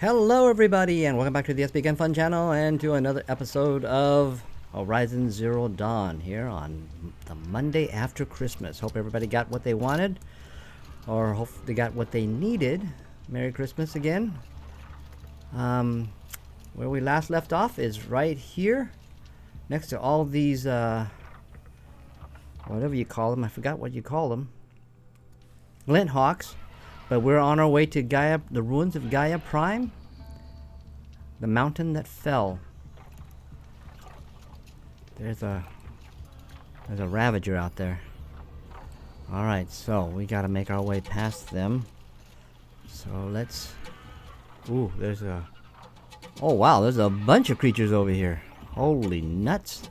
Hello everybody and welcome back to the SBGameFun channel and to another episode of Horizon Zero Dawn here on the Monday after Christmas. Hope everybody got what they wanted, or hope they got what they needed. Merry Christmas again. Where we last left off is right here next to all these whatever you call them. I forgot what you call them. Glint Hawks. But we're on our way to Gaia, the ruins of Gaia Prime, the mountain that fell. There's a Ravager out there. All right, so we got to make our way past them. So let's. Ooh, there's a. Oh wow, there's a bunch of creatures over here. Holy nuts!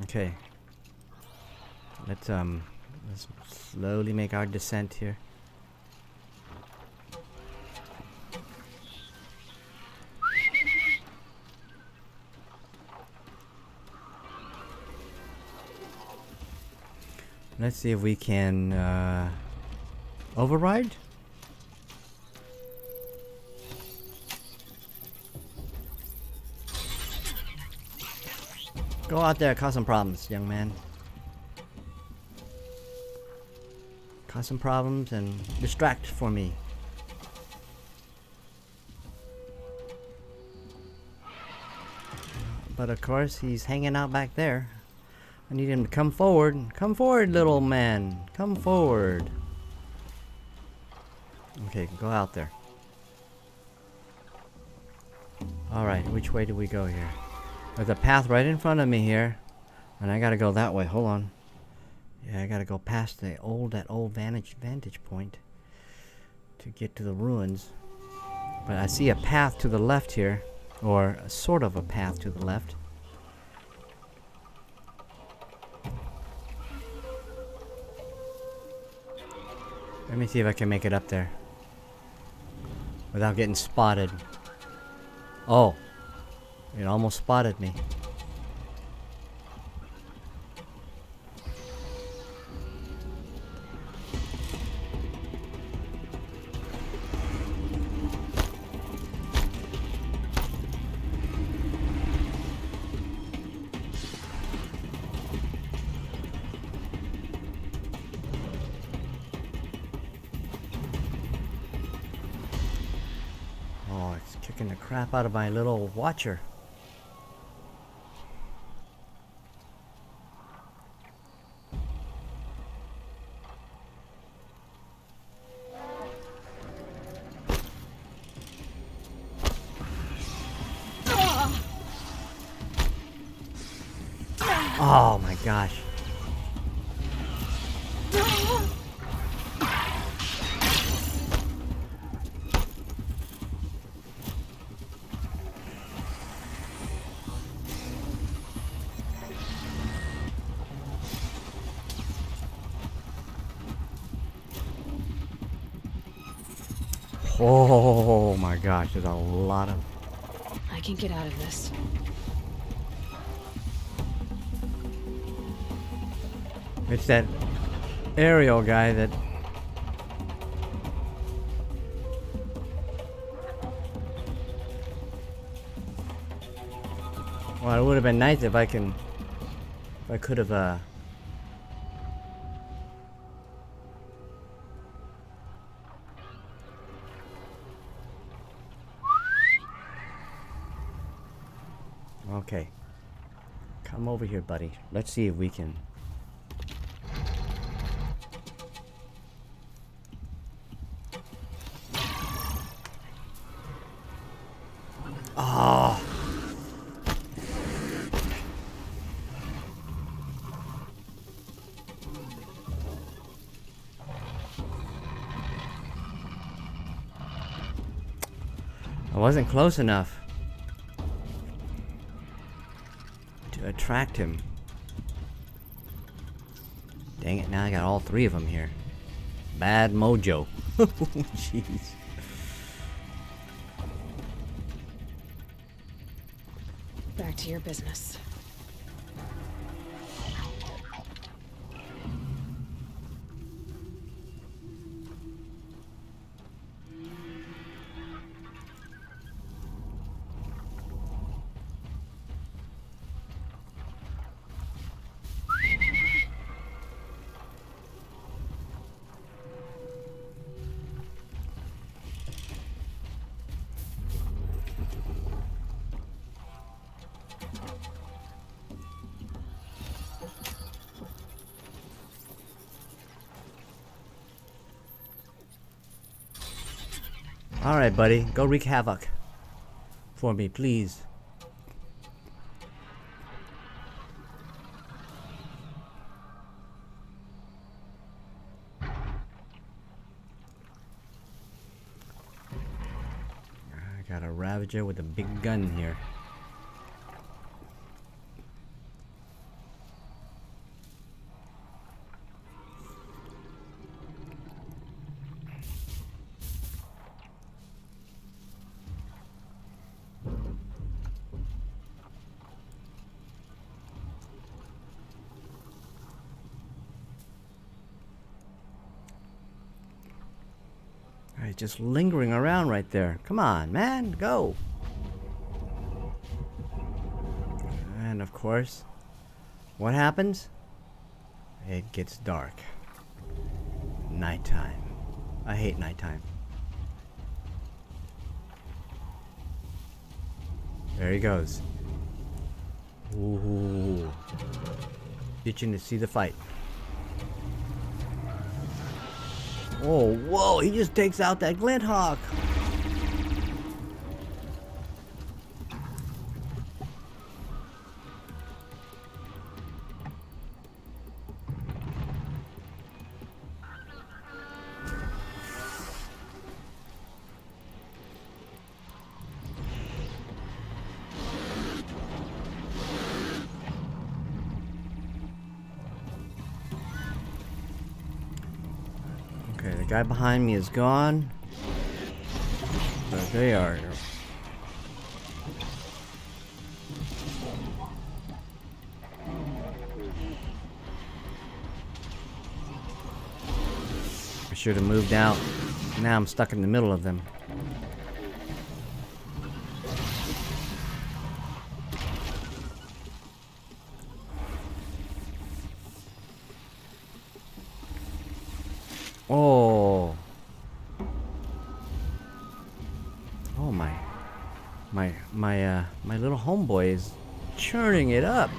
Okay. Let's slowly make our descent here. Let's see if we can override. Go out there, cause some problems, young man. Cause some problems and distract for me. But of course, he's hanging out back there. I need him to come forward. Come forward, little man. Come forward. Okay, go out there. Alright, which way do we go here? There's a path right in front of me here. And I gotta go that way. Hold on. Yeah, I gotta go past that old vantage point to get to the ruins. But I see a path to the left here, or a sort of a path to the left. Let me see if I can make it up there without getting spotted. Oh, it almost spotted me. Oh, it's kicking the crap out of my little watcher. Oh my gosh. Oh my gosh, there's a lot of... I can get out of this. It's that aerial guy that... Well, it would have been nice if I could have, Okay. Come over here, buddy. Let's see if we can... Oh. I wasn't close enough to attract him. Dang it, now I got all three of them here. Bad mojo. Jeez. Back to your business. Alright, buddy. Go wreak havoc. For me, please. I got a Ravager with a big gun here. Alright, just lingering around right there. Come on, man, go! And of course, what happens? It gets dark. Nighttime. I hate nighttime. There he goes. Ooh. Itching to see the fight. Oh, whoa, he just takes out that glint hawk. Okay, the guy behind me is gone. But they are. I should have moved out. Now I'm stuck in the middle of them. Oh. Oh my little homeboy is churning it up.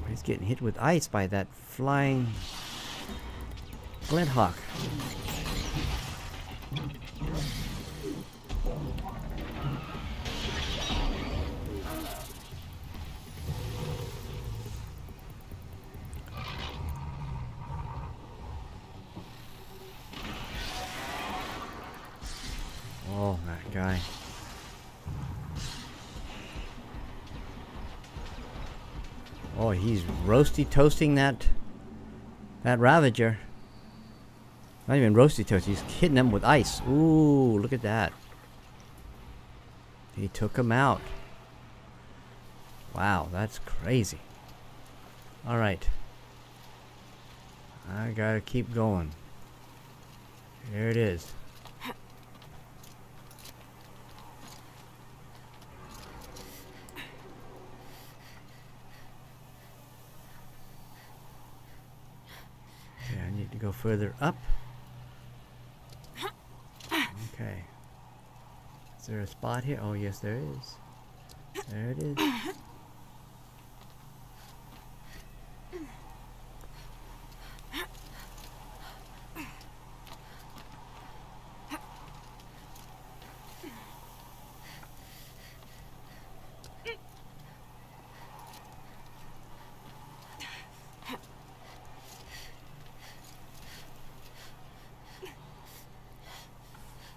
He's getting hit with ice by that flying glint hawk. Oh, that guy. Oh, he's roasty toasting that Ravager. Not even roasty toast, he's hitting him with ice. Ooh, look at that. He took him out. Wow, that's crazy. Alright. I gotta keep going. Here it is. I need to go further up. Okay. Is there a spot here? Oh, yes, there is. There it is.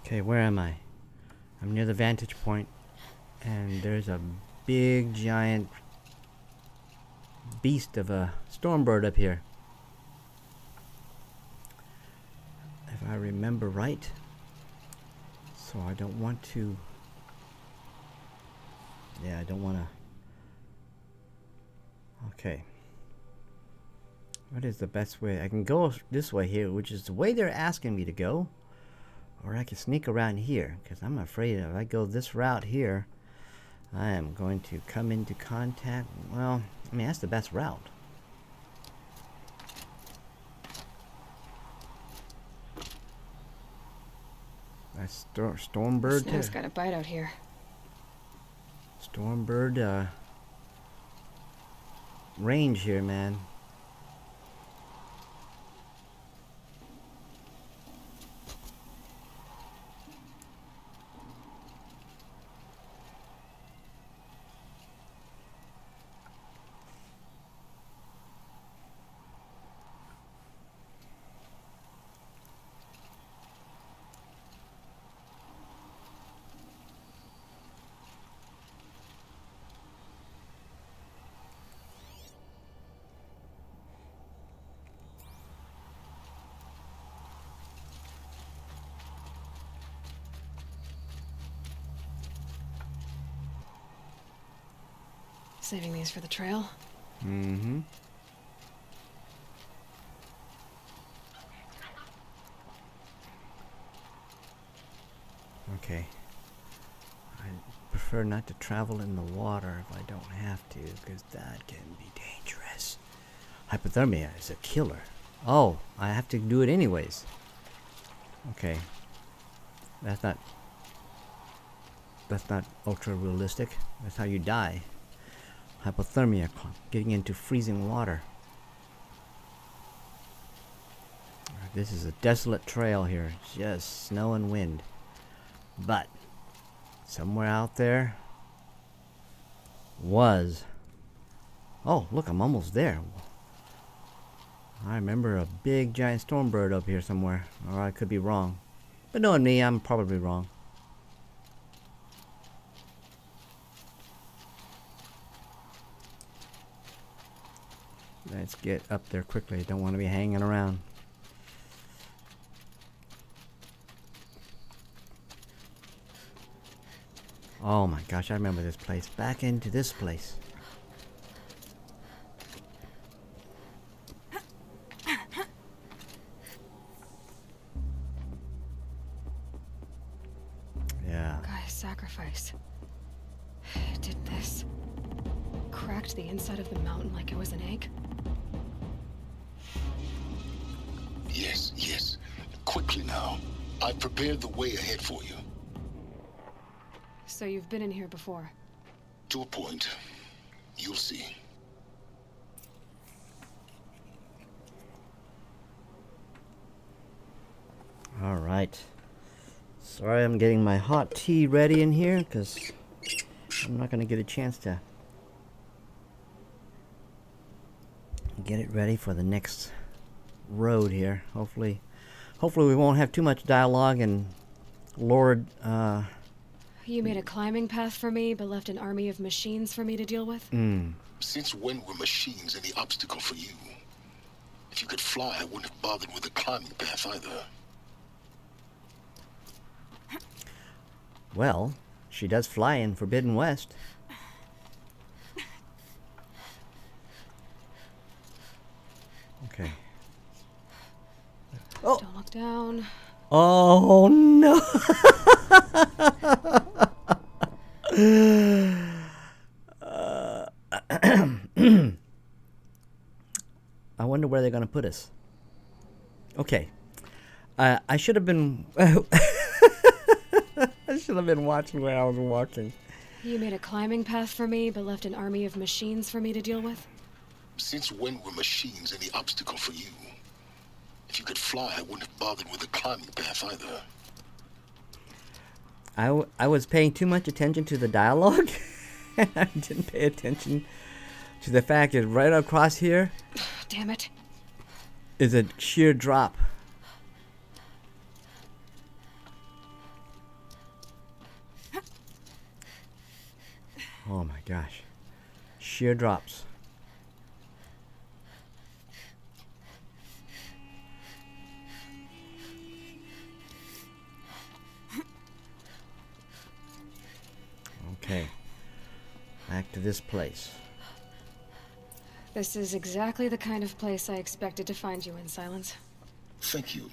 Okay, where am I? I'm near the vantage point, and there's a big giant beast of a storm bird up here. If I remember right. So I don't want to. Yeah, I don't want to. Okay. What is the best way? I can go this way here, which is the way they're asking me to go. Or I can sneak around here, because I'm afraid if I go this route here, I am going to come into contact. Well, I mean, that's the best route. That's Stormbird. This thing's got a bite out here. Stormbird range here, man. Saving these for the trail. Mm-hmm. Okay. I prefer not to travel in the water if I don't have to, because that can be dangerous. Hypothermia is a killer. Oh, I have to do it anyways. Okay. That's not ultra realistic. That's how you die. Hypothermia, getting into freezing water. This is a desolate trail here. Just snow and wind. But somewhere out there was... Oh, look, I'm almost there. I remember a big giant storm bird up here somewhere. Or I could be wrong. But knowing me, I'm probably wrong. Let's get up there quickly. Don't want to be hanging around. Oh my gosh, I remember this place. Back into this place. Yeah. Guy's sacrifice. It did this. Cracked the inside of the mountain like it was an egg. Yes, yes. Quickly now. I've prepared the way ahead for you. So you've been in here before? To a point. You'll see. Alright. Sorry I'm getting my hot tea ready in here, because I'm not going to get a chance to get it ready for the next road here. Hopefully we won't have too much dialogue and Lord, You made a climbing path for me, but left an army of machines for me to deal with? Since when were machines any obstacle for you? If you could fly, I wouldn't have bothered with a climbing path either. well, she does fly in Forbidden West. Okay. Oh! Don't look down. Oh no! I wonder where they're gonna put us. Okay. I should have been... I should have been watching where I was walking. You made a climbing path for me, but left an army of machines for me to deal with? Since when were machines any obstacle for you? If you could fly, I wouldn't have bothered with a climbing path either. I was paying too much attention to the dialogue. And I didn't pay attention to the fact that right across here Damn it. is a sheer drop. Oh my gosh. Sheer drops. Okay. Back to this place. This is exactly the kind of place I expected to find you in, Silence. Thank you.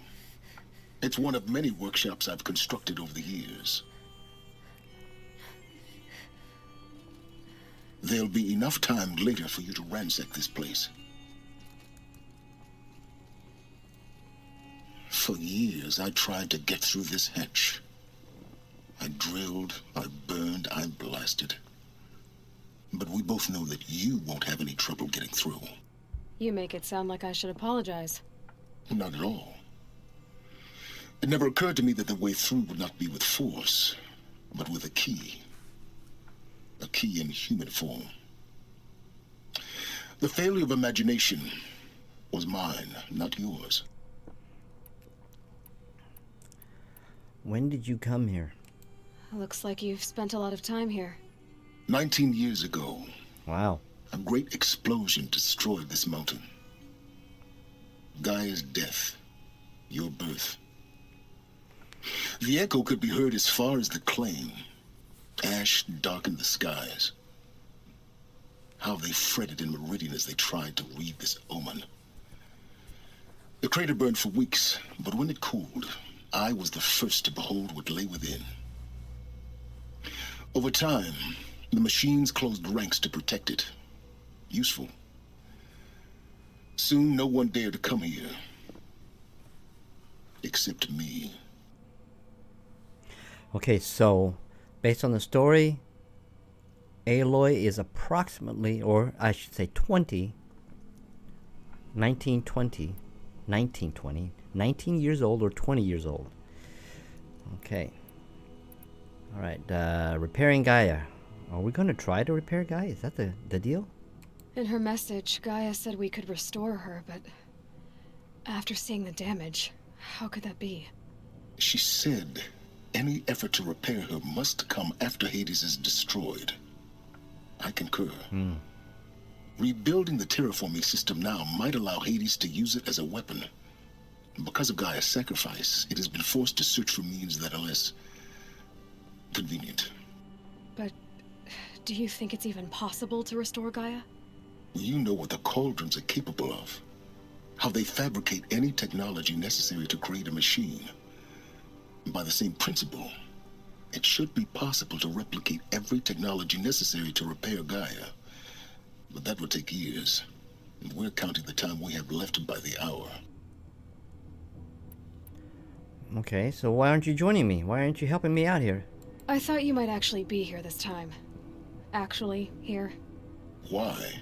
It's one of many workshops I've constructed over the years. There'll be enough time later for you to ransack this place. For years, I tried to get through this hatch. I drilled, I burned, I blasted. But we both know that you won't have any trouble getting through. You make it sound like I should apologize. Not at all. It never occurred to me that the way through would not be with force, but with a key. A key in human form. The failure of imagination was mine, not yours. When did you come here? Looks like you've spent a lot of time here. 19 years ago, Wow. a great explosion destroyed this mountain. Gaia's death, your birth. The echo could be heard as far as the claim. Ash darkened the skies. How they fretted in Meridian as they tried to read this omen. The crater burned for weeks, but when it cooled, I was the first to behold what lay within. Over time, the machines closed ranks to protect it. Useful. Soon, no one dared to come here. Except me. Okay, so based on the story, Aloy is approximately, or I should say 19 years old or 20 years old. Okay. Alright, repairing Gaia. Are we going to try to repair Gaia? Is that the deal? In her message, Gaia said we could restore her, but after seeing the damage, how could that be? She said any effort to repair her must come after Hades is destroyed. I concur. Rebuilding the terraforming system now might allow Hades to use it as a weapon. Because of Gaia's sacrifice, it has been forced to search for means that are less convenient. But do you think it's even possible to restore Gaia? You know what the Cauldrons are capable of. How they fabricate any technology necessary to create a machine. By the same principle, it should be possible to replicate every technology necessary to repair Gaia. But that would take years, and we're counting the time we have left by the hour. Okay, so why aren't you joining me? Why aren't you helping me out here? I thought you might actually be here this time. Actually, here. Why?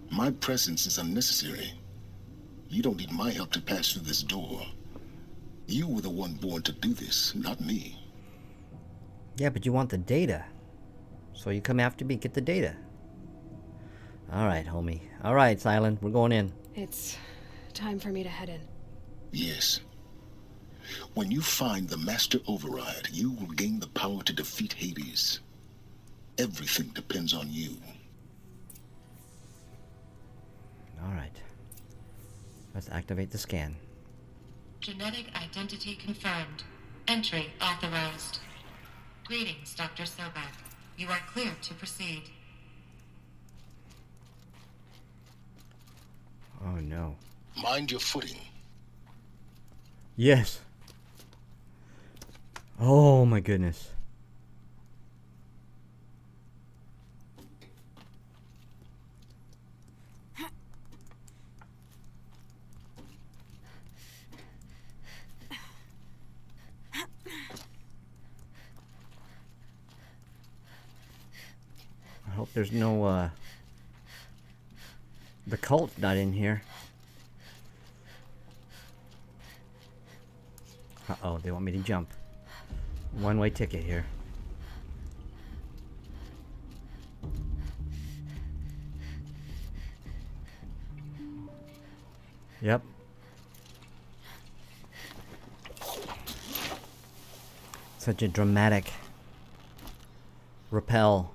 My presence is unnecessary. You don't need my help to pass through this door. You were the one born to do this, not me. Yeah, but you want the data. So you come after me, get the data. Alright, homie. Alright, Silent, we're going in. It's time for me to head in. Yes. When you find the Master Override, you will gain the power to defeat Hades. Everything depends on you. Alright. Let's activate the scan. Genetic identity confirmed. Entry authorized. Greetings, Dr. Sobek. You are cleared to proceed. Oh no. Mind your footing. Yes. Oh my goodness. I hope there's no the cult's not in here. Uh-oh, they want me to jump. One-way ticket here. Yep. Such a dramatic rappel.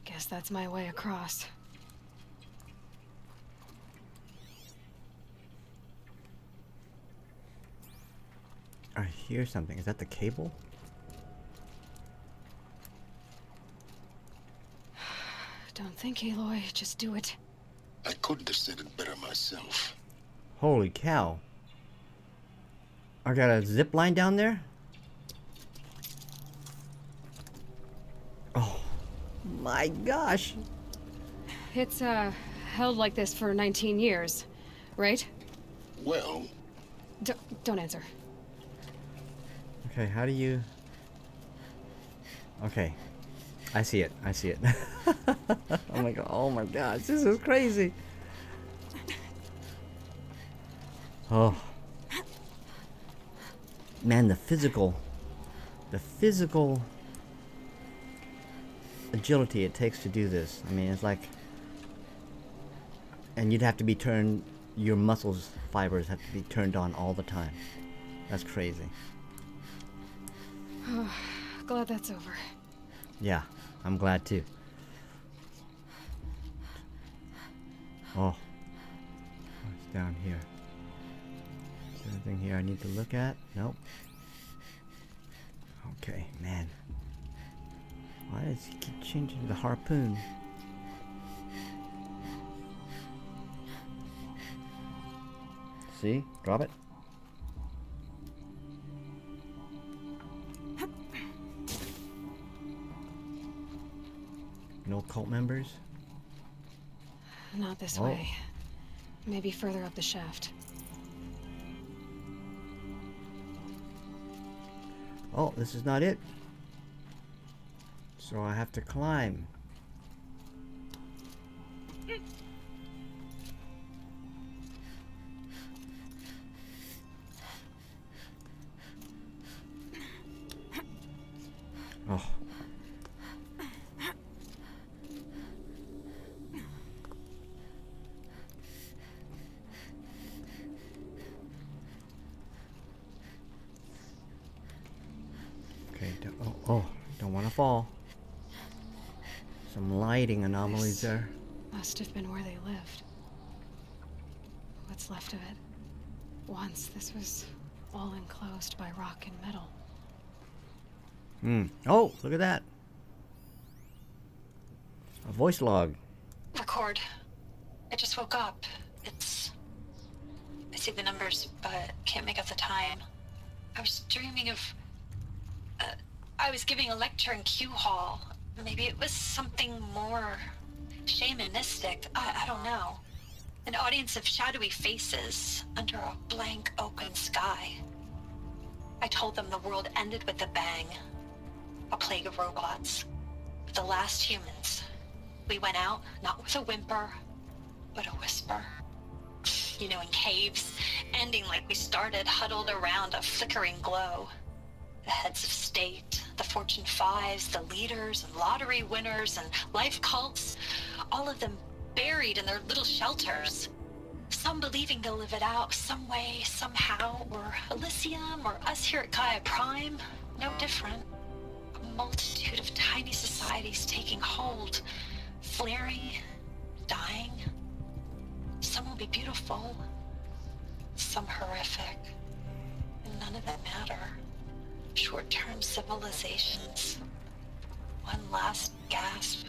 Guess that's my way across. I hear something. Is that the cable? Don't think, Aloy. Just do it. I couldn't have said it better myself. Holy cow. I got a zip line down there? Oh my gosh. It's, held like this for 19 years, right? Well, Don't answer. Okay, how do you... Okay. I see it. I see it. Oh my god. Oh my gosh. This is crazy. Oh. Man, the physical agility it takes to do this. I mean, it's like... And you'd have to be turned... Your muscles, fibers have to be turned on all the time. That's crazy. Glad that's over. Yeah, I'm glad too. Oh. What's down here? there anything here I need to look at? Nope. Okay, man. Why does he keep changing the harpoon? See? Drop it. No cult members? Not this Oh. way. Maybe further up the shaft. Oh, this is not it. So I have to climb. Oh. Okay, don't want to fall. Some lighting anomalies This there. must have been where they lived. What's left of it. Once this was all enclosed by rock and metal. Oh, look at that. A voice log. Record. I just woke up. I see the numbers, but can't make out the time. I was dreaming of... I was giving a lecture in Q Hall. Maybe it was something more shamanistic. I don't know. An audience of shadowy faces under a blank open sky. I told them the world ended with a bang. A plague of robots. The last humans. We went out, not with a whimper, but a whisper. You know, in caves, ending like we started, huddled around a flickering glow. The heads of state, the Fortune 5s, the leaders and lottery winners and life cults, all of them buried in their little shelters. Some believing they'll live it out some way, somehow, or Elysium, or us here at Gaia Prime, no different. A multitude of tiny societies taking hold, flaring, dying. Some will be beautiful, some horrific, and none of them matter. Short-term civilizations. One last gasp.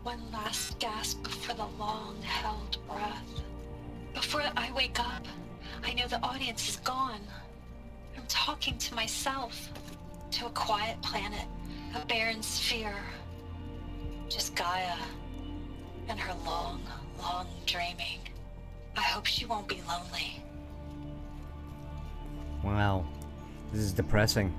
One last gasp before the long-held breath. Before I wake up, I know the audience is gone. I'm talking to myself. To a quiet planet, a barren sphere. Just Gaia. And her long, long dreaming. I hope she won't be lonely. Wow. This is depressing.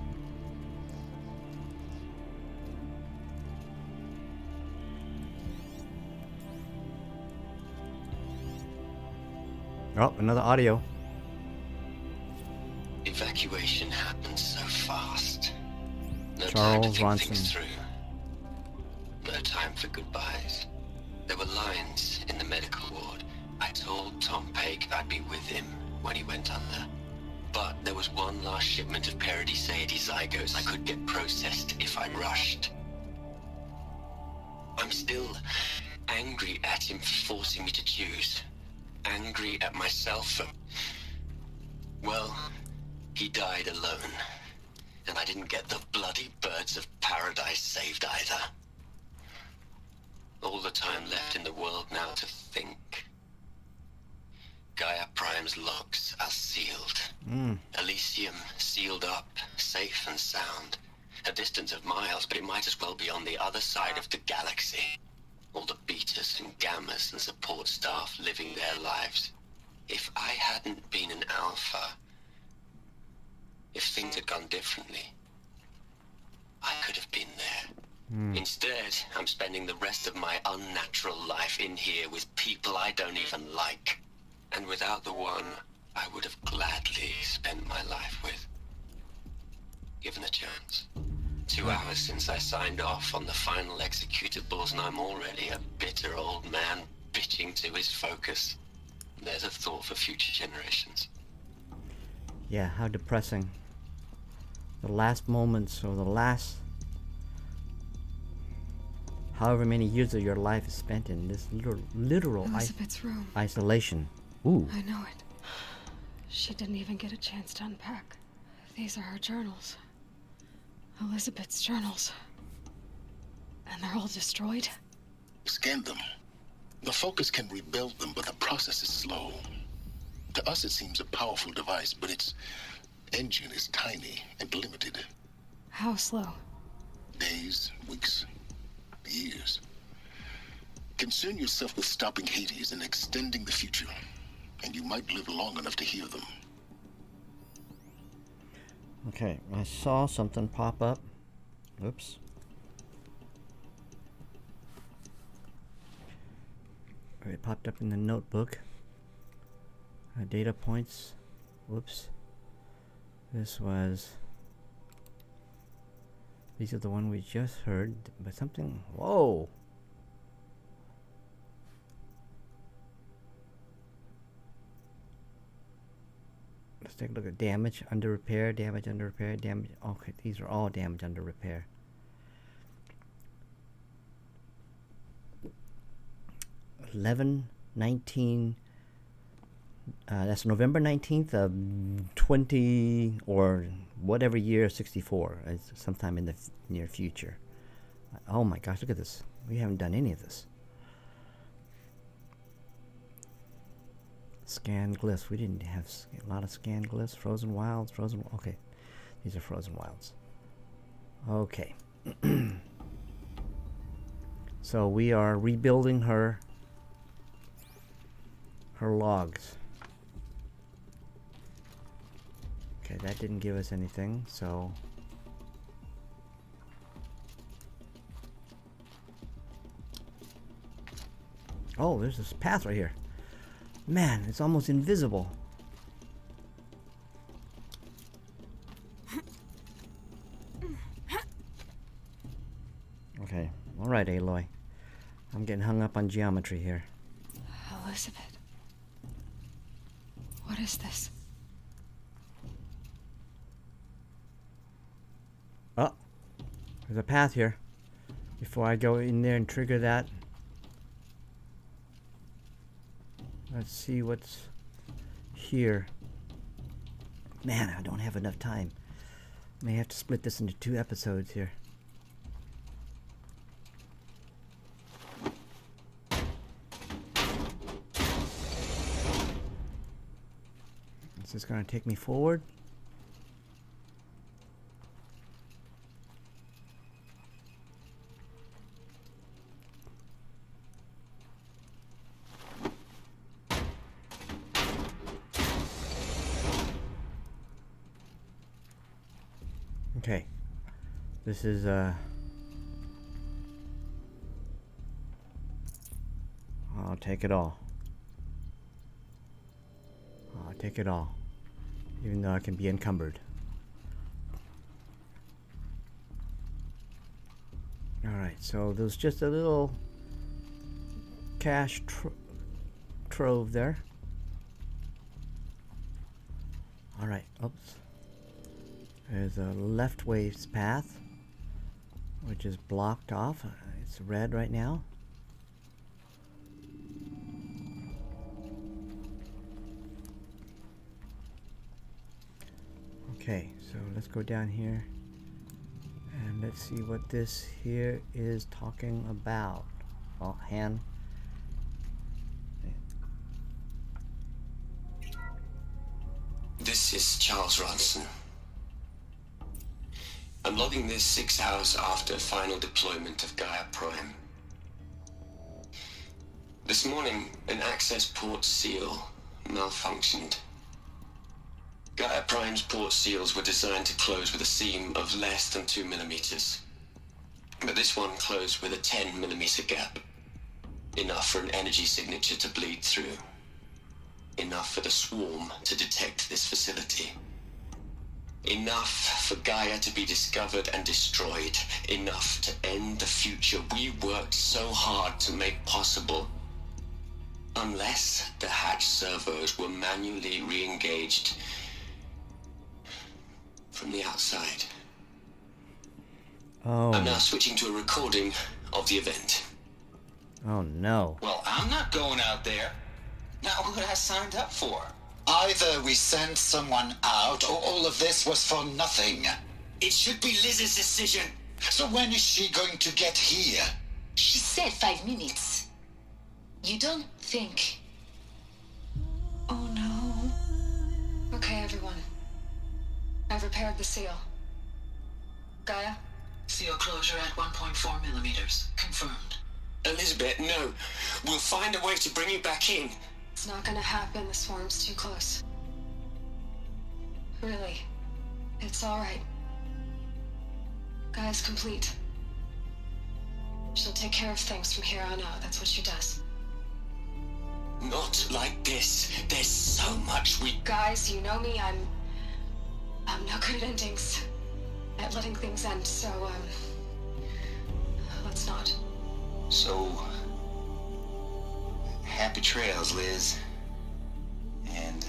Oh, another audio. Evacuation happened so fast. No time Charles to think Ronson. things through. No time for goodbyes. There were lines in the medical ward. I told Tom Pake I'd be with him when he went under. But there was one last shipment of Paradiseidae zygotes I could get processed if I rushed. I'm still angry at him for forcing me to choose. Angry at myself for... Well, he died alone. And I didn't get the bloody birds of paradise saved either. All the time left in the world now to think. Gaia Prime's logs are sealed. Elysium sealed up, safe and sound. A distance of miles, but it might as well be on the other side of the galaxy. All the betas and gammas and support staff living their lives. If I hadn't been an alpha, if things had gone differently, I could have been there. Instead, I'm spending the rest of my unnatural life in here with people I don't even like. And without the one I would have gladly spent my life with. Given a chance. 2 hours since I signed off on the final executables, and I'm already a bitter old man bitching to his focus. There's a thought for future generations. Yeah, how depressing. The last moments, or the last however many years of your life is spent in this literal Elizabeth's room. isolation. Ooh. I know it. She didn't even get a chance to unpack. These are her journals. Elizabeth's journals. And they're all destroyed? Scan them. The Focus can rebuild them, but the process is slow. To us, it seems a powerful device, but its engine is tiny and limited. How slow? Days, weeks, years. Concern yourself with stopping Hades and extending the future, and you might live long enough to hear them. Okay, I saw something pop up. Oops. It popped up in the notebook. Data points. Whoops. This was... These are the one we just heard, but something... Whoa! Let's take a look at damage under repair, damage under repair, damage... Okay, these are all damage under repair. 11/19. That's November 19th of 20 or whatever year 64. It's sometime in the near future. Oh my gosh, look at this. We haven't done any of this. Scan glyphs. We didn't have a lot of scan glyphs. Frozen wilds. Okay. These are frozen wilds. Okay. So we are rebuilding her logs. Okay, that didn't give us anything, so... Oh, there's this path right here. Man, it's almost invisible. Okay, alright, Aloy. I'm getting hung up on geometry here. Elizabeth. What is this? Oh, there's a path here. Before I go in there and trigger that, let's see what's here. Man, I don't have enough time. May have to split this into 2 episodes here. Is this going to take me forward? Okay. This is I'll take it all. I'll take it all. Even though I can be encumbered. Alright, so there's just a little cache trove there. Alright, oops. There's a left waves path, which is blocked off. It's red right now. Okay, so let's go down here and let's see what this here is talking about. Oh, hand. This is Charles Ronson. I'm logging this 6 hours after final deployment of Gaia Prime. This morning, an access port seal malfunctioned. Gaia Prime's port seals were designed to close with a seam of less than 2 millimeters. But this one closed with a 10 millimeter gap. Enough for an energy signature to bleed through. Enough for the swarm to detect this facility. Enough for Gaia to be discovered and destroyed. Enough to end the future we worked so hard to make possible. Unless the hatch servos were manually re-engaged from the outside. Oh. I'm now switching to a recording of the event. Oh no. Well, I'm not going out there. Not what I signed up for. Either we send someone out, or all of this was for nothing. It should be Liz's decision. So when is she going to get here? She said 5 minutes. You don't think... Oh no. Okay, everyone. I've repaired the seal. Gaia? Seal closure at 1.4 millimeters. Confirmed. Elizabeth, no. We'll find a way to bring you back in. It's not gonna happen. The swarm's too close. Really. It's alright. Gaia's complete. She'll take care of things from here on out. That's what she does. Not like this. There's so much we... Guys, you know me. I'm no good at endings. At letting things end, so, let's not. So... happy trails, Liz. And...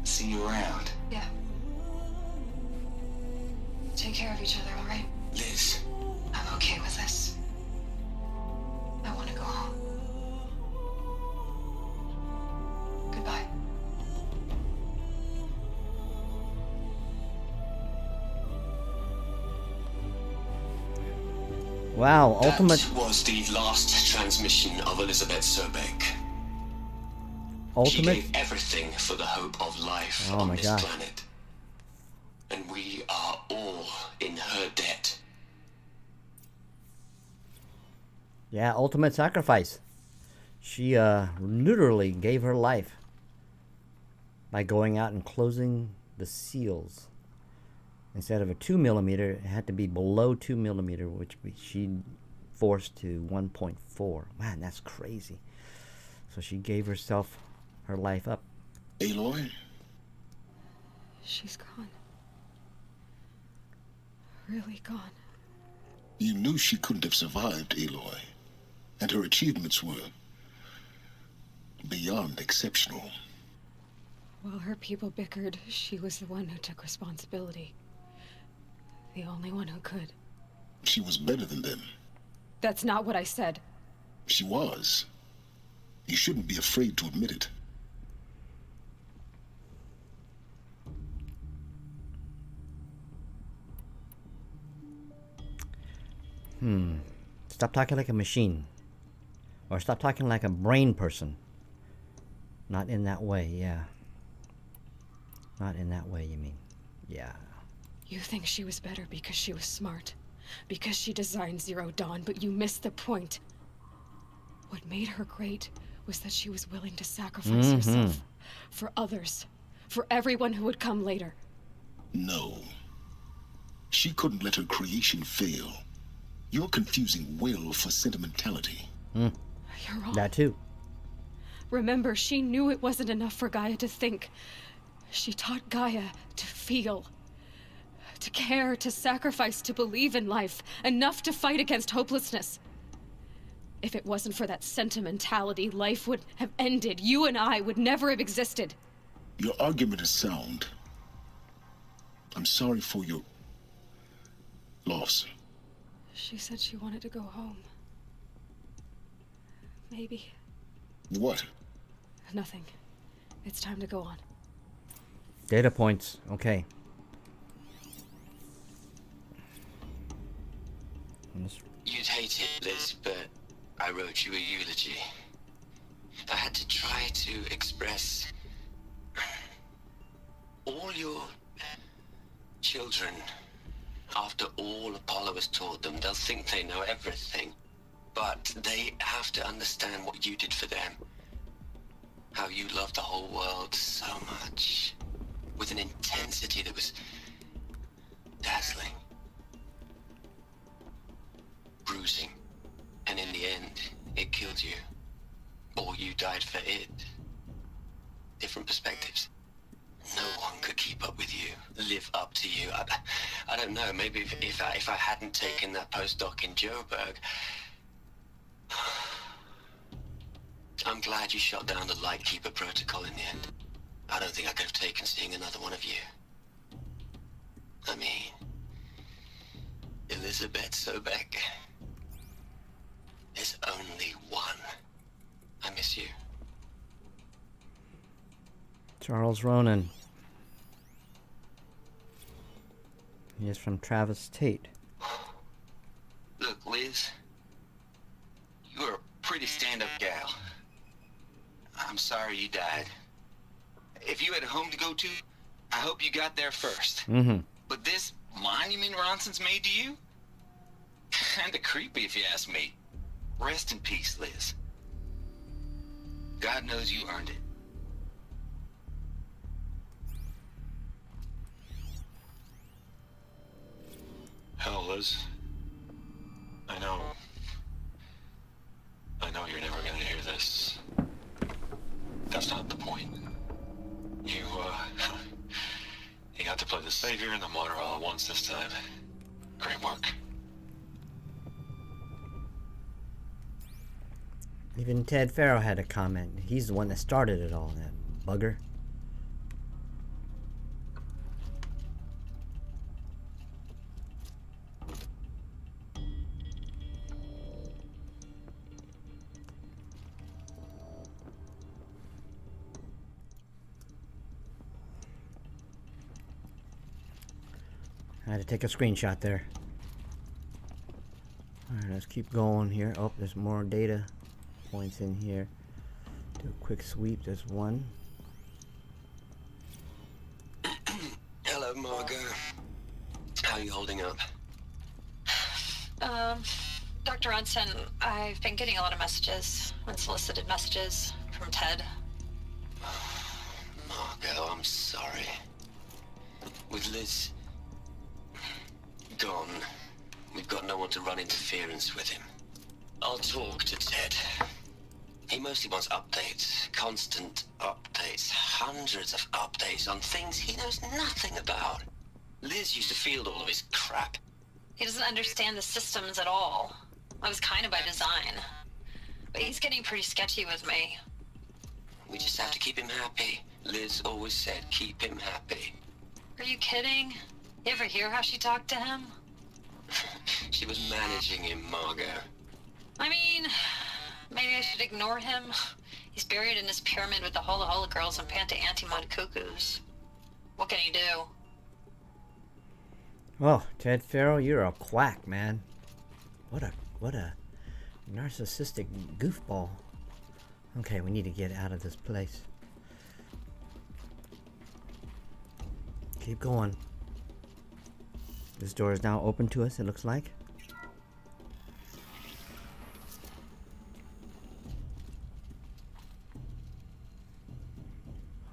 see you around. Yeah. Take care of each other, alright? Liz. I'm okay with this. I want to go home. Goodbye. Wow, ultimate. That was the last transmission of Elizabeth Sobek. She Ultimate. gave everything for the hope of life Oh on my this gosh. planet. And we are all in her debt. Yeah, ultimate sacrifice. She literally gave her life by going out and closing the seals. Instead of a 2 millimeter, it had to be below 2 millimeter, which she forced to 1.4. Man, that's crazy. So she gave herself her life up. Aloy? She's gone. Really gone. You knew she couldn't have survived, Aloy. And her achievements were beyond exceptional. While her people bickered, she was the one who took responsibility. The only one who could. She was better than them. That's not what I said. She was. You shouldn't be afraid to admit it. Stop talking like a machine. Or stop talking like a brain person. Not in that way, yeah. Not in that way, you mean. Yeah. You think she was better because she was smart. Because she designed Zero Dawn, but you missed the point. What made her great was that she was willing to sacrifice herself. For others. For everyone who would come later. No. She couldn't let her creation fail. You're confusing will for sentimentality. You're wrong. That too. Remember, she knew it wasn't enough for Gaia to think. She taught Gaia to feel. To care, to sacrifice, to believe in life. Enough to fight against hopelessness. If it wasn't for that sentimentality, life would have ended. You and I would never have existed. Your argument is sound. I'm sorry for your loss. She said she wanted to go home. Maybe. What? Nothing. It's time to go on. Data points. Okay. You'd hate it, Liz, but I wrote you a eulogy. I had to try to express all your children. After all Apollo has taught them, they'll think they know everything. But they have to understand what you did for them. How you loved the whole world so much. With an intensity that was dazzling. Bruising. And in the end, it killed you. Or you died for it. Different perspectives. No one could keep up with you, live up to you. I don't know, maybe if I hadn't taken that postdoc in Joburg. I'm glad you shot down the Lightkeeper protocol in the end. I don't think I could have taken seeing another one of you. I mean, Elizabeth Sobek. There's only one. I miss you. Charles Ronan. He is from Travis Tate. Look, Liz. You're a pretty stand-up gal. I'm sorry you died. If you had a home to go to, I hope you got there first. Mm-hmm. But this monument Ronson's made to you? Kinda creepy if you ask me. Rest in peace, Liz. God knows you earned it. Hell, Liz. I know you're never gonna hear this. That's not the point. You got to play the savior and the martyr all at once this time. Great work. Even Ted Farrow had a comment. He's the one that started it all, that bugger. I had to take a screenshot there. Alright, let's keep going here. Oh, there's more data points in here. Do a quick sweep. There's one. Hello, Margot. How are you holding up? Dr. Ronson, I've been getting a lot of messages, unsolicited messages from Ted. Margot, I'm sorry. With Liz gone, we've got no one to run interference with him. I'll talk to Ted. He mostly wants updates, constant updates, hundreds of updates on things he knows nothing about. Liz used to field all of his crap. He doesn't understand the systems at all. I was kind of by design. But he's getting pretty sketchy with me. We just have to keep him happy. Liz always said keep him happy. Are you kidding? You ever hear how she talked to him? She was managing him, Margot. I mean, maybe I should ignore him. He's buried in his pyramid with the Hola Hola girls and Panta Antimod cuckoos. What can he do? Oh, Ted Farrow, you're a quack, man. What a narcissistic goofball. Okay, we need to get out of this place. Keep going. This door is now open to us, it looks like.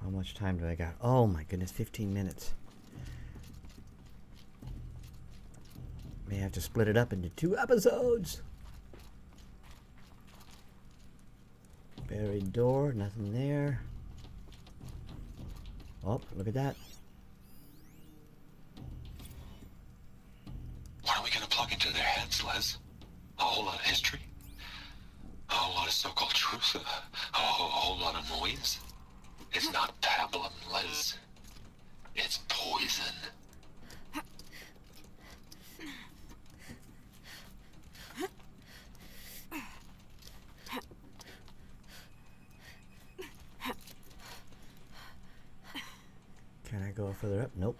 How much time do I got? Oh my goodness, 15 minutes. May have to split it up into 2 episodes. Buried door, nothing there. Oh, look at that. What are we gonna plug into their heads, Les? A whole lot of history? A whole lot of so-called truth? A whole lot of noise? It's not pablum, Les. It's poison. Can I go further up? Nope.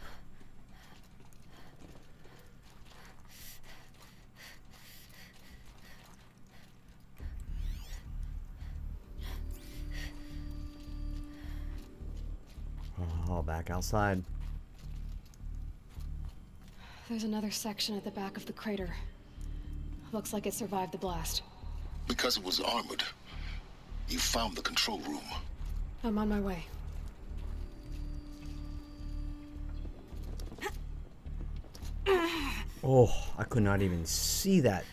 Oh, back outside. There's another section at the back of the crater. Looks like it survived the blast. Because it was armored, you found the control room. I'm on my way. Oh, I could not even see that.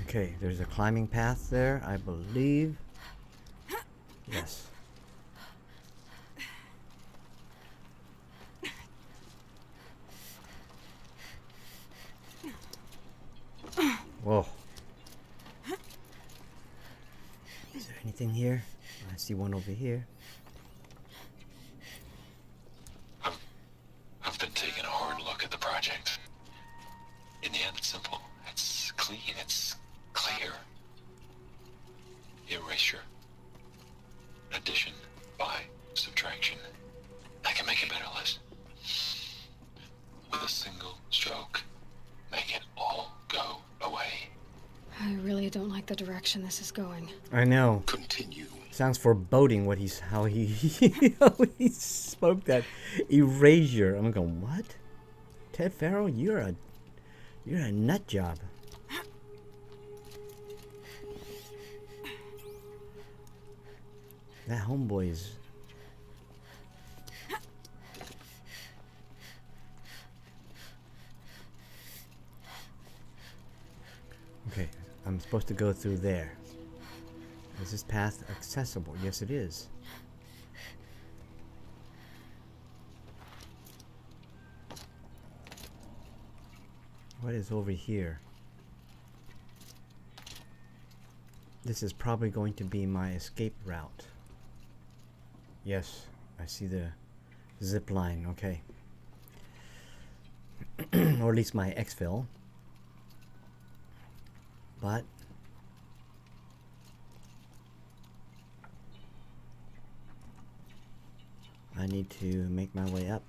Okay, there's a climbing path there, I believe. Yes. Whoa. Is there anything here? I see one over here. I've been taking a hard look at the project. In the end, it's simple. It's clean. It's clear. I can make it better, Liz. With a single stroke, make it all go away. I really don't like the direction this is going. I know. Continue. Sounds foreboding how he how he spoke that erasure. I'm going, what? Ted Farrell, you're a nut job. That homeboy is. Okay, I'm supposed to go through there. Is this path accessible? Yes, it is. What is over here? This is probably going to be my escape route. Yes, I see the zip line. Okay. Or at least my exfil. But I need to make my way up.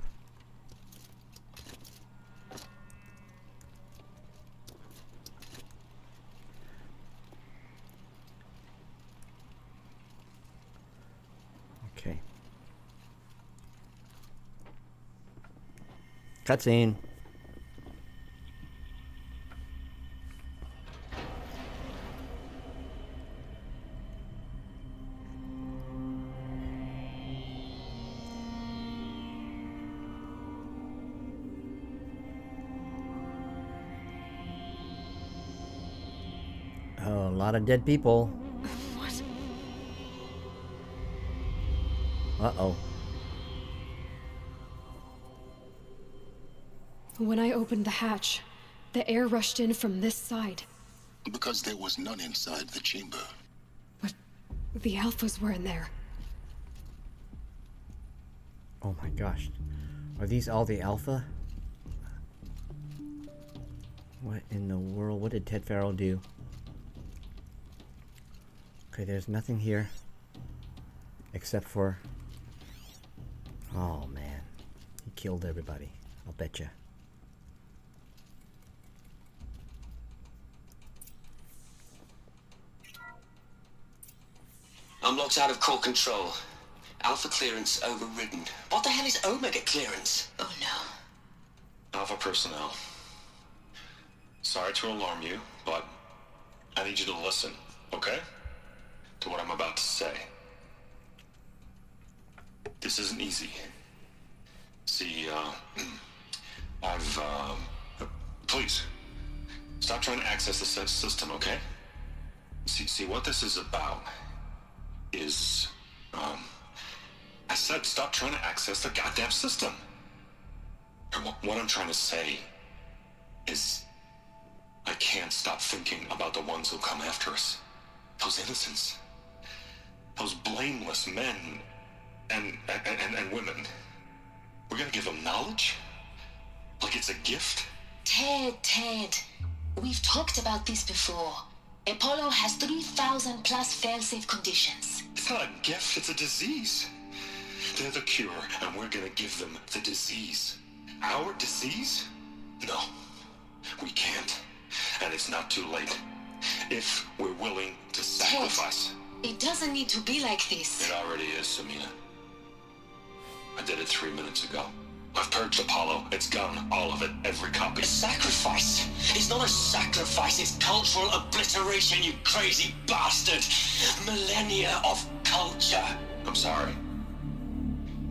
Okay. Cutscene. Oh, a lot of dead people. What? Uh-oh. When I opened the hatch, the air rushed in from this side. Because there was none inside the chamber. But the alphas were in there. Oh my gosh. Are these all the alpha? What in the world? What did Ted Farrell do? Okay, there's nothing here. Except for... Oh man. He killed everybody. I'll betcha. I'm locked out of core control. Alpha clearance overridden. What the hell is Omega clearance? Oh no. Alpha personnel. Sorry to alarm you, but I need you to listen, okay? To what I'm about to say. This isn't easy. See, please, stop trying to access the system, okay? See, what this is about is, I said stop trying to access the goddamn system. And what I'm trying to say is, I can't stop thinking about the ones who come after us. Those innocents. Those blameless men and women. We're gonna give them knowledge? Like it's a gift? Ted. We've talked about this before. Apollo has 3,000 plus fail-safe conditions. It's not a gift, it's a disease. They're the cure, and we're gonna give them the disease. Our disease? No, we can't. And it's not too late. If we're willing to sacrifice. Ted, it doesn't need to be like this. It already is, Samina. I did it 3 minutes ago. I've purged Apollo. It's gone. All of it. Every copy. A sacrifice? It's not a sacrifice, it's cultural obliteration, you crazy bastard! Millennia of culture! I'm sorry.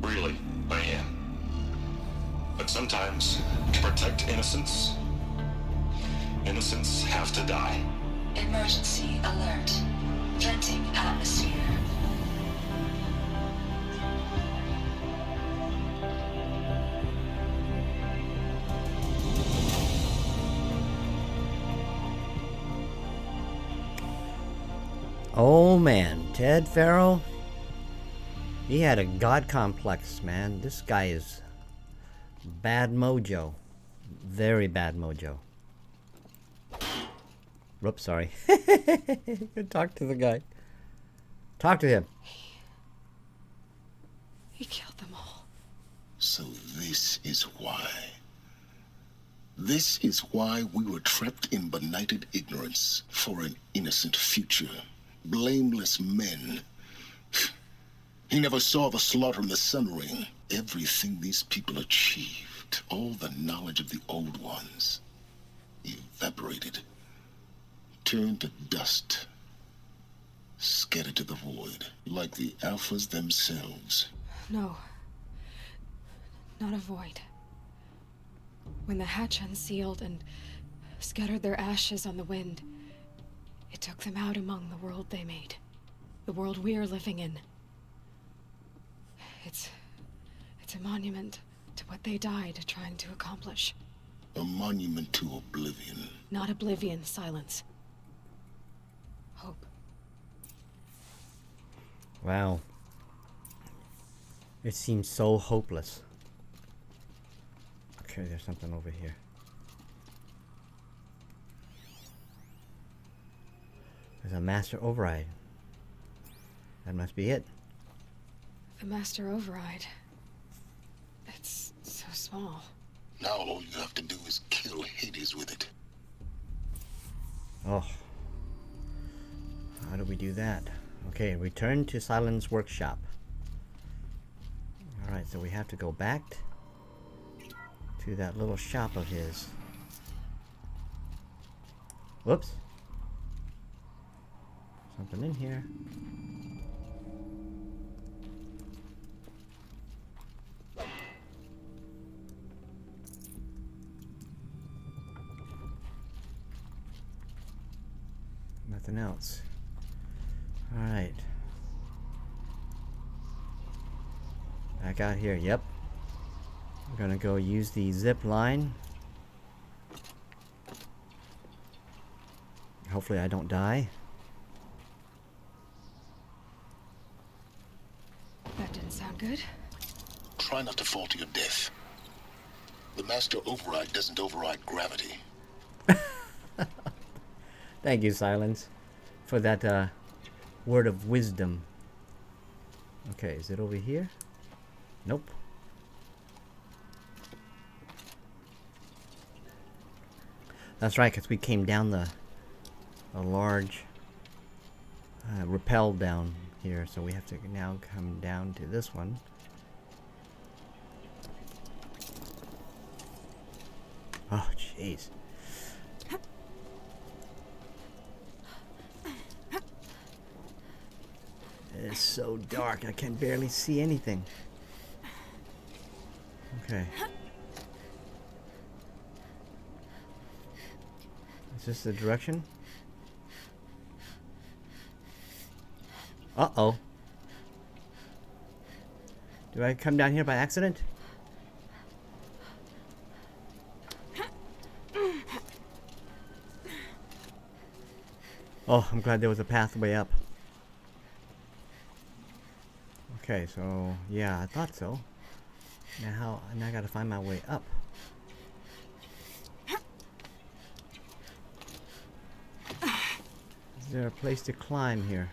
Really, I am. But sometimes, to protect innocence, innocents have to die. Emergency alert. Venting atmosphere. Oh man, Ted Farrell, he had a god complex, man. This guy is bad mojo. Very bad mojo. Whoops, sorry. Talk to the guy. Talk to him. He killed them all. So this is why. This is why we were trapped in benighted ignorance for an innocent future. Blameless men. He never saw the slaughter in the Sun Ring. Everything these people achieved, all the knowledge of the old ones, evaporated, turned to dust, scattered to the void, like the Alphas themselves. No. Not a void. When the hatch unsealed and scattered their ashes on the wind, it took them out among the world they made. The world we're living in. It's a monument to what they died trying to accomplish. A monument to oblivion. Not oblivion, Silence. Hope. Wow. It seems so hopeless. Okay, there's something over here. There's a master override. That must be it. The master override. It's so small. Now all you have to do is kill Hades with it. Oh. How do we do that? Okay, return to Silent's workshop. Alright, so we have to go back to that little shop of his. Whoops. Something in here. Nothing else. Alright. Back out here, yep. I'm gonna go use the zip line. Hopefully I don't die. That didn't sound good. Try not to fall to your death. The master override doesn't override gravity. Thank you, Silence, for that word of wisdom. Okay, is it over here? Nope. That's right, because we came down a large rappel down here, so we have to now come down to this one. Oh, jeez. It's so dark, I can barely see anything. Okay. Is this the direction? Uh-oh. Do I come down here by accident? Oh, I'm glad there was a pathway up. Okay, so yeah, I thought so. Now I gotta find my way up. Is there a place to climb here?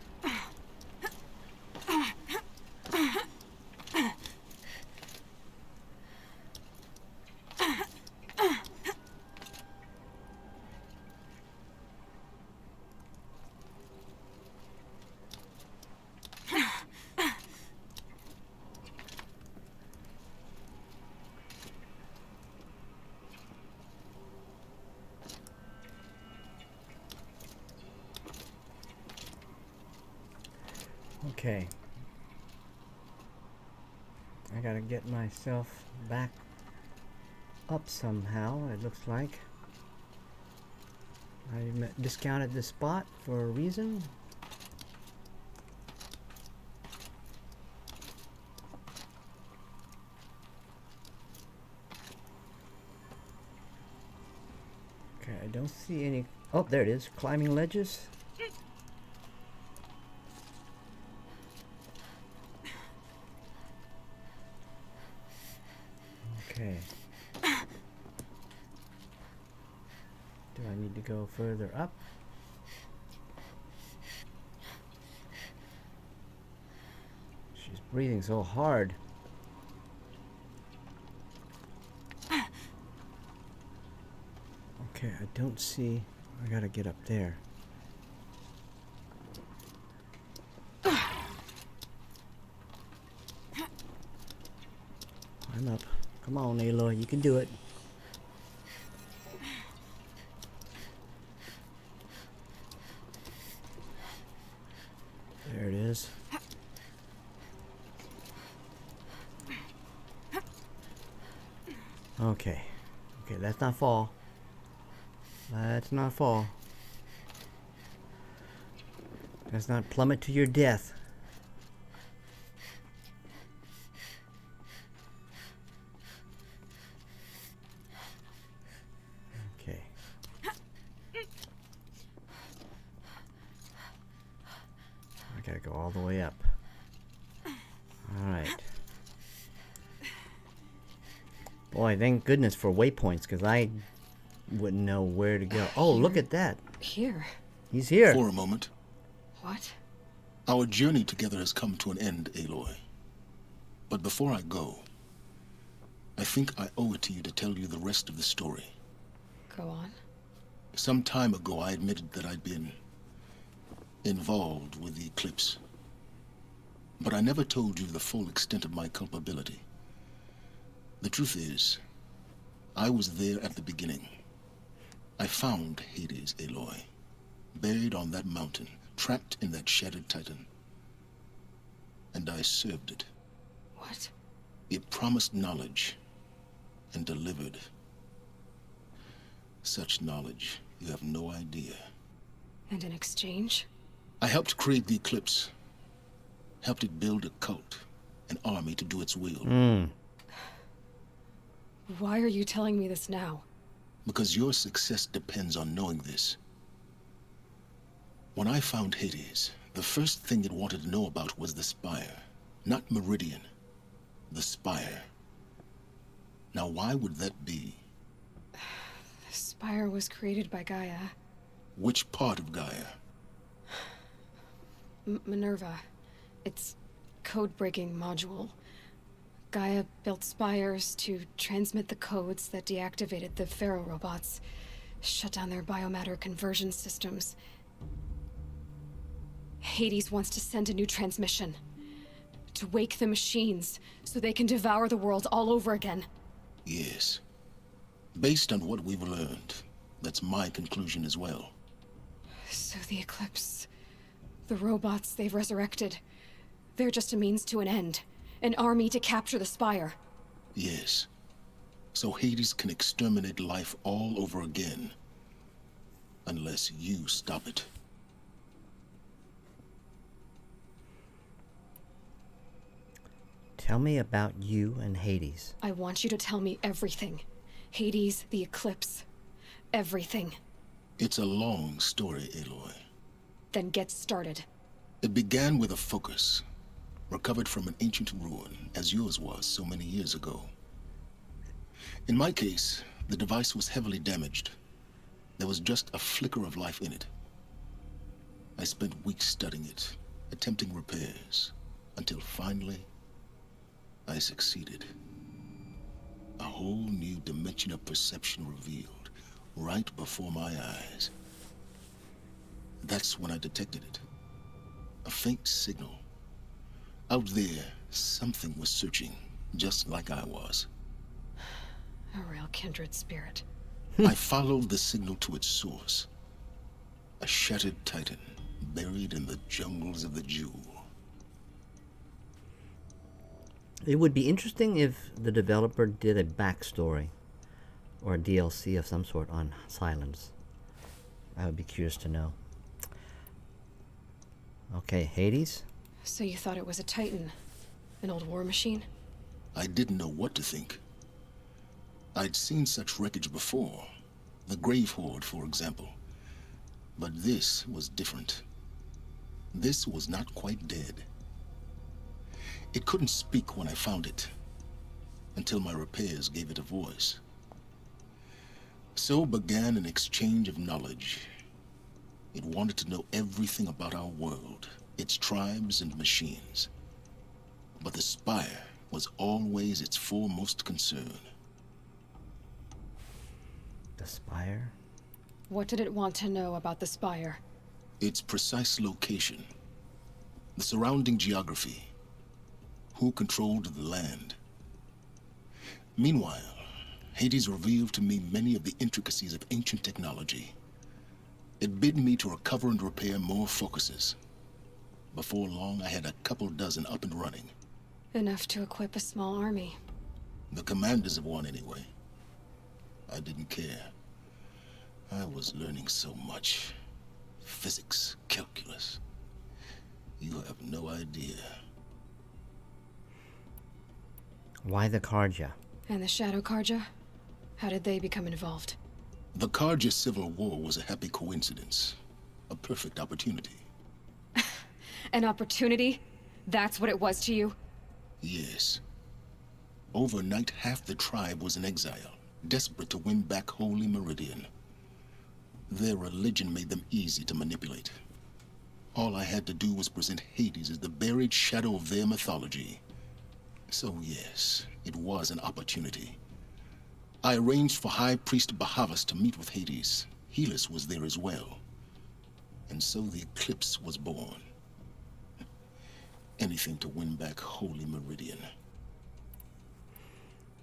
Okay. I gotta get myself back up somehow, it looks like. I discounted this spot for a reason. Okay, I don't see any... Oh, there it is. Climbing ledges. Okay. Do I need to go further up? She's breathing so hard. Okay, I don't see... I gotta get up there. I'm up. Come on, Aloy, you can do it. There it is. Okay. Okay, let's not fall. Let's not fall. Let's not plummet to your death. Okay. I gotta go all the way up. Alright. Boy, thank goodness for waypoints, because I wouldn't know where to go. Oh, look at that. Here. He's here. For a moment. What? Our journey together has come to an end, Aloy. But before I go, I think I owe it to you to tell you the rest of the story. Go on. Some time ago, I admitted that I'd been involved with the eclipse. But I never told you the full extent of my culpability. The truth is, I was there at the beginning. I found Hades, Aloy, buried on that mountain, trapped in that shattered titan. And I served it. What? It promised knowledge and delivered. Such knowledge, you have no idea. And in exchange? I helped create the eclipse. Helped it build a cult, an army to do its will. Why are you telling me this now? Because your success depends on knowing this. When I found Hades, the first thing it wanted to know about was the Spire. Not Meridian. The Spire. Now why would that be? The Spire was created by Gaia. Which part of Gaia? Minerva. Its code-breaking module. Gaia built spires to transmit the codes that deactivated the Pharaoh robots, shut down their biomatter conversion systems. Hades wants to send a new transmission. To wake the machines, so they can devour the world all over again. Yes. Based on what we've learned, that's my conclusion as well. So the Eclipse... the robots they've resurrected... they're just a means to an end. An army to capture the Spire. Yes. So Hades can exterminate life all over again. Unless you stop it. Tell me about you and Hades. I want you to tell me everything. Hades, the Eclipse. Everything. It's a long story, Aloy. Then get started. It began with a focus. Recovered from an ancient ruin, as yours was so many years ago. In my case, the device was heavily damaged. There was just a flicker of life in it. I spent weeks studying it, attempting repairs, until finally, I succeeded. A whole new dimension of perception revealed, right before my eyes. That's when I detected it. A faint signal. Out there, something was searching, just like I was. A real kindred spirit. I followed the signal to its source. A shattered titan, buried in the jungles of the Jewel. It would be interesting if the developer did a backstory or a DLC of some sort on Silence. I would be curious to know. Okay, Hades? So you thought it was a Titan? An old war machine? I didn't know what to think. I'd seen such wreckage before. The Grave Horde, for example. But this was different. This was not quite dead. It couldn't speak when I found it, until my repairs gave it a voice. So began an exchange of knowledge. It wanted to know everything about our world, its tribes and machines. But the Spire was always its foremost concern. The Spire? What did it want to know about the spire? Its precise location, the surrounding geography, who controlled the land. Meanwhile, Hades revealed to me many of the intricacies of ancient technology. It bid me to recover and repair more focuses. Before long, I had a couple dozen up and running. Enough to equip a small army. The commanders of one, anyway. I didn't care. I was learning so much. Physics, calculus. You have no idea. Why the Karja? And the Shadow Karja? How did they become involved? The Karja Civil War was a happy coincidence. A perfect opportunity. An opportunity? That's what it was to you? Yes. Overnight, half the tribe was in exile, desperate to win back Holy Meridian. Their religion made them easy to manipulate. All I had to do was present Hades as the buried shadow of their mythology. So yes, it was an opportunity. I arranged for High Priest Bahavas to meet with Hades. Helis was there as well. And so the eclipse was born. Anything to win back Holy Meridian.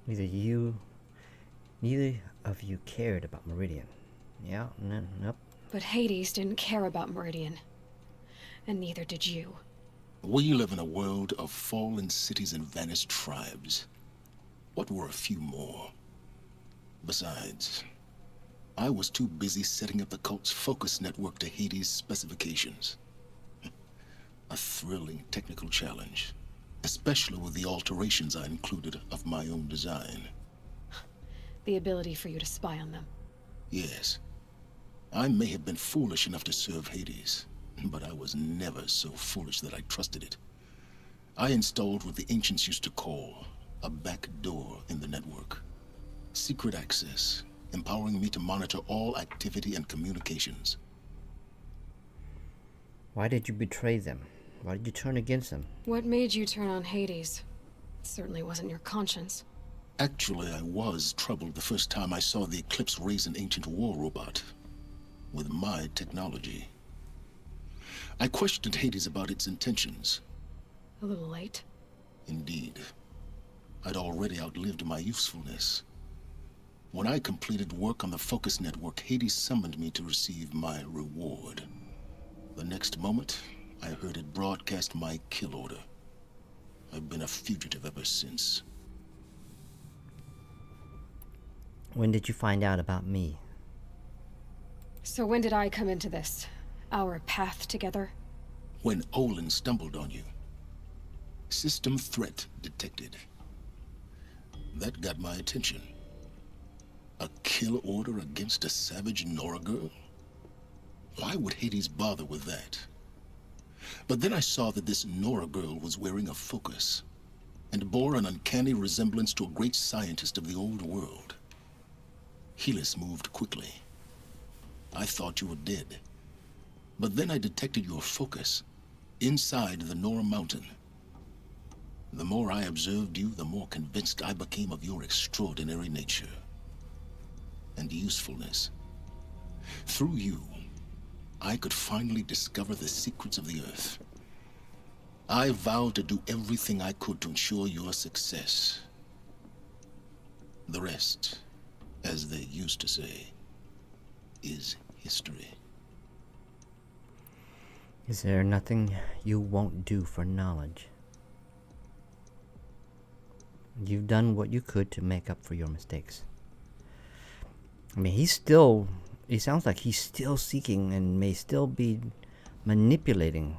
Neither of you cared about Meridian. Yeah, nope. But Hades didn't care about Meridian. And neither did you. We live in a world of fallen cities and vanished tribes. What were a few more? Besides, I was too busy setting up the cult's focus network to Hades' specifications. A thrilling technical challenge, especially with the alterations I included of my own design. The ability for you to spy on them. Yes. I may have been foolish enough to serve Hades, but I was never so foolish that I trusted it. I installed what the ancients used to call a back door in the network. Secret access, empowering me to monitor all activity and communications. Why did you betray them? Why did you turn against them? What made you turn on Hades? It certainly wasn't your conscience. Actually, I was troubled the first time I saw the Eclipse raise an ancient war robot. With my technology. I questioned Hades about its intentions. A little late. Indeed. I'd already outlived my usefulness. When I completed work on the Focus Network, Hades summoned me to receive my reward. The next moment, I heard it broadcast my kill order. I've been a fugitive ever since. When did you find out about me? So when did I come into this? Our path together? When Olin stumbled on you. System threat detected. That got my attention. A kill order against a savage Nora girl? Why would Hades bother with that? But then I saw that this Nora girl was wearing a focus, and bore an uncanny resemblance to a great scientist of the old world. Helis moved quickly. I thought you were dead. But then I detected your focus inside the Nora mountain. The more I observed you, the more convinced I became of your extraordinary nature and usefulness. Through you, I could finally discover the secrets of the Earth. I vowed to do everything I could to ensure your success. The rest, as they used to say, is history. Is there nothing you won't do for knowledge? You've done what you could to make up for your mistakes. I mean, he sounds like he's still seeking and may still be manipulating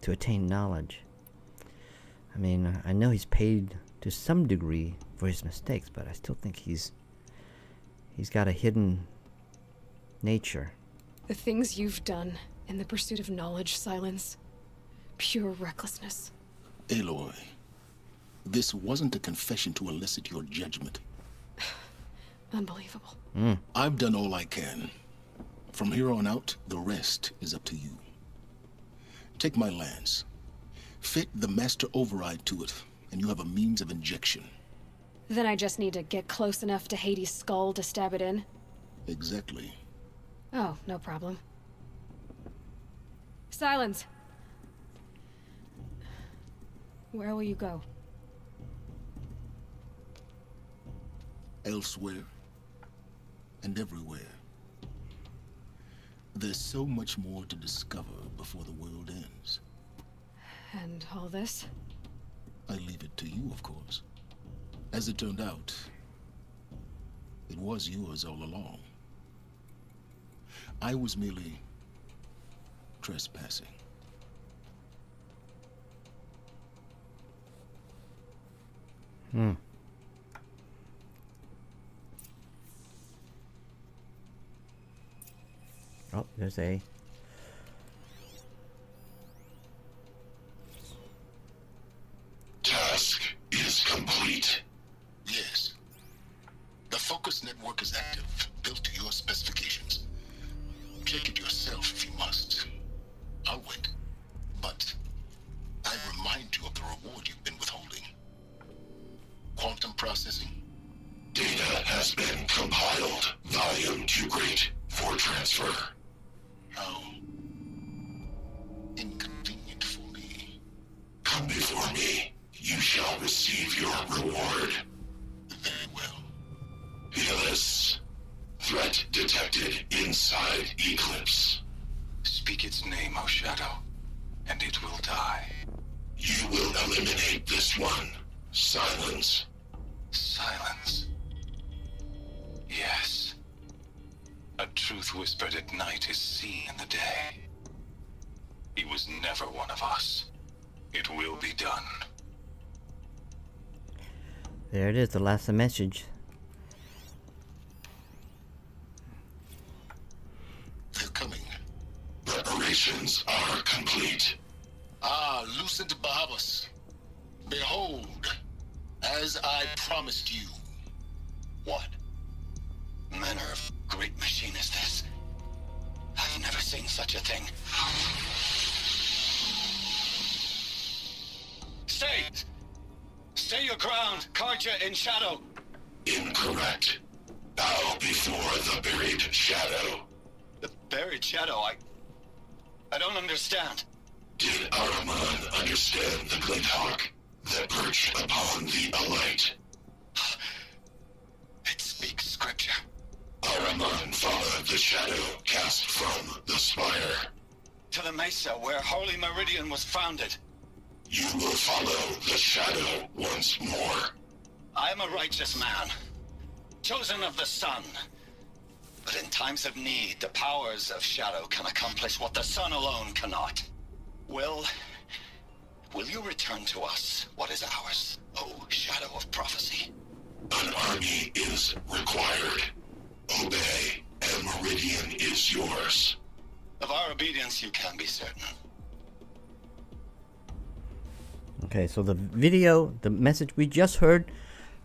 to attain knowledge. I mean, I know he's paid to some degree for his mistakes, but I still think he's got a hidden nature. The things you've done in the pursuit of knowledge, Silence. Pure recklessness. Aloy, this wasn't a confession to elicit your judgment. Unbelievable. I've done all I can. From here on out, the rest is up to you. Take my lance. Fit the master override to it, and you have a means of injection. Then I just need to get close enough to Hades' skull to stab it in? Exactly. Oh, no problem. Silence. Where will you go? Elsewhere and everywhere. There's so much more to discover before the world ends. And all this? I leave it to you, of course. As it turned out, it was yours all along. I was merely trespassing. Oh, there's A. Task is complete. Yes. The focus network is active, built to your specifications. Check it yourself if you must. I'll wait. But I remind you of the reward you've been withholding. Quantum processing. Data has been compiled. Volume too great for transfer. How inconvenient for me. Come before me. You shall receive your reward. Very well. Peerless. Threat detected inside Eclipse. Speak its name, O Shadow, and it will die. You will eliminate this one. Silence. Silence. Yes. A truth whispered at night is seen in the day. He was never one of us. It will be done. There it is, the last message. They're coming. Preparations are complete. Ah, Lucent Bahavas. Behold, as I promised you. What manner of great machine is this? I've never seen such a thing. Stay! Stay your ground, Karja in shadow. Incorrect. Bow before the buried shadow. The buried shadow, I don't understand. Did Araman understand the glint hawk that perched upon the alight? It speaks scripture. Araman followed the shadow cast from the spire. To the mesa where Holy Meridian was founded. You will follow the shadow once more. I am a righteous man, chosen of the sun. But in times of need, the powers of shadow can accomplish what the sun alone cannot. Will you return to us what is ours, O shadow of prophecy? An army is required. Obey, and Meridian is yours. Of our obedience you can be certain. Okay, so the video, the message we just heard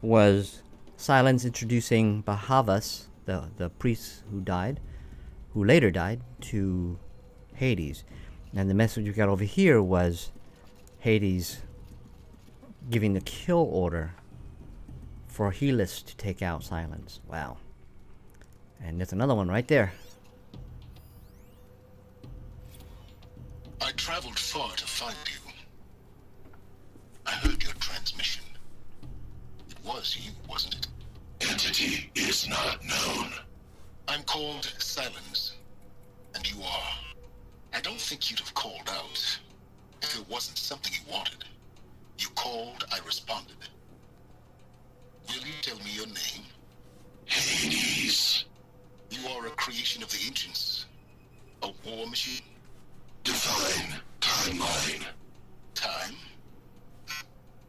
was Silence introducing Bahavas, the priest who later died, to Hades. And the message we got over here was Hades giving the kill order for Helis to take out Silence. Wow. And there's another one right there. I traveled far to find you. I heard your transmission. It was you, wasn't it? Entity is not known. I'm called Silence, and you are. I don't think you'd have called out if it wasn't something you wanted. You called, I responded. Will you tell me your name? Hades. You are a creation of the ancients. A war machine? Divine timeline. Time?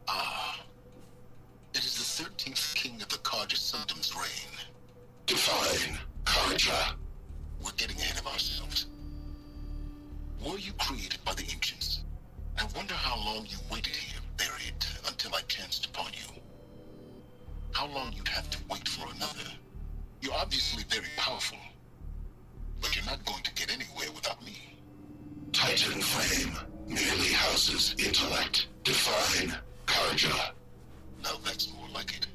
Ah. It is the 13th king of the Karja Sundom's reign. Divine Karja. We're getting ahead of ourselves. Were you created by the ancients? I wonder how long you waited here, buried, until I chanced upon you. How long you'd have to wait for another. You're obviously very powerful, but you're not going to get anywhere without me. Titan Flame merely houses intellect. Divine Karja. Now that's more like it.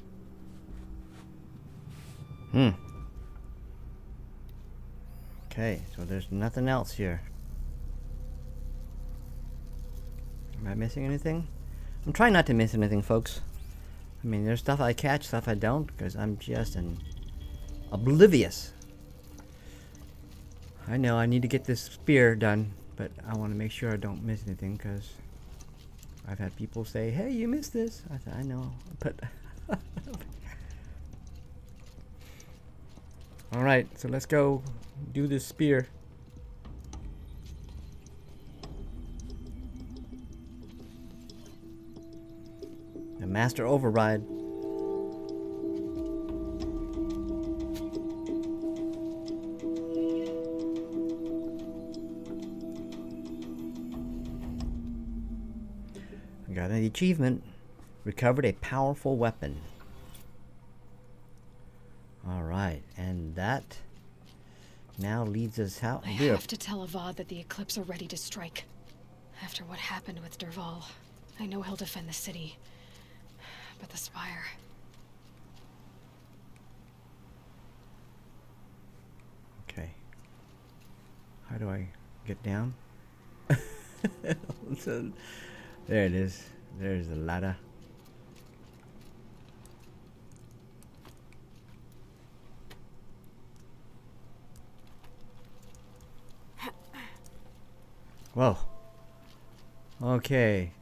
Okay, so there's nothing else here. Am I missing anything? I'm trying not to miss anything, folks. I mean, there's stuff I catch, stuff I don't, because I'm just oblivious. I know I need to get this spear done, but I want to make sure I don't miss anything, because I've had people say, hey, you missed this. I said, I know, but... Alright, so let's go do this spear. The master override. I got an achievement. Recovered a powerful weapon. Alright, and that now leads us out. I have to tell Avad that the Eclipse are ready to strike. After what happened with Derval, I know he'll defend the city. But the Spire... Okay. How do I get down? So, there it is. There's the ladder. Whoa. Okay.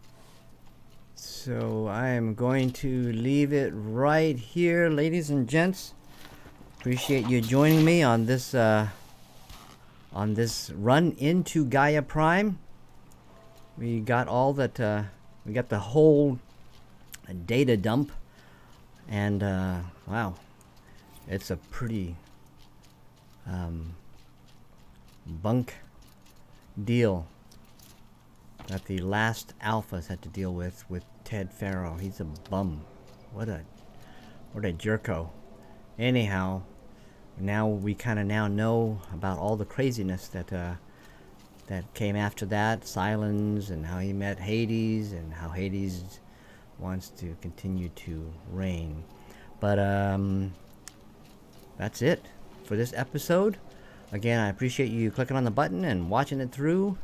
So I am going to leave it right here, ladies and gents. Appreciate you joining me on this run into Gaia Prime. We got all that. We got the whole data dump, and wow, it's a pretty bunk deal that the last alphas had to deal with Ted Farrow. He's a bum. What a jerko. Anyhow, now we kind of now know about all the craziness that that came after that. Silence, and how he met Hades, and how Hades wants to continue to reign. But that's it for this episode. Again, I appreciate you clicking on the button and watching it through.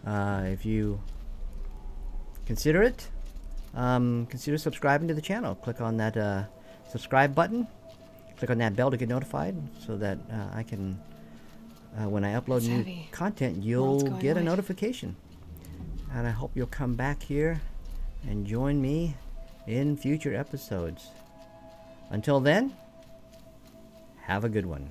If you consider it, consider subscribing to the channel. Click on that subscribe button. Click on that bell to get notified, so that I can, when I upload new content, you'll get a notification. And I hope you'll come back here and join me in future episodes. Until then, have a good one.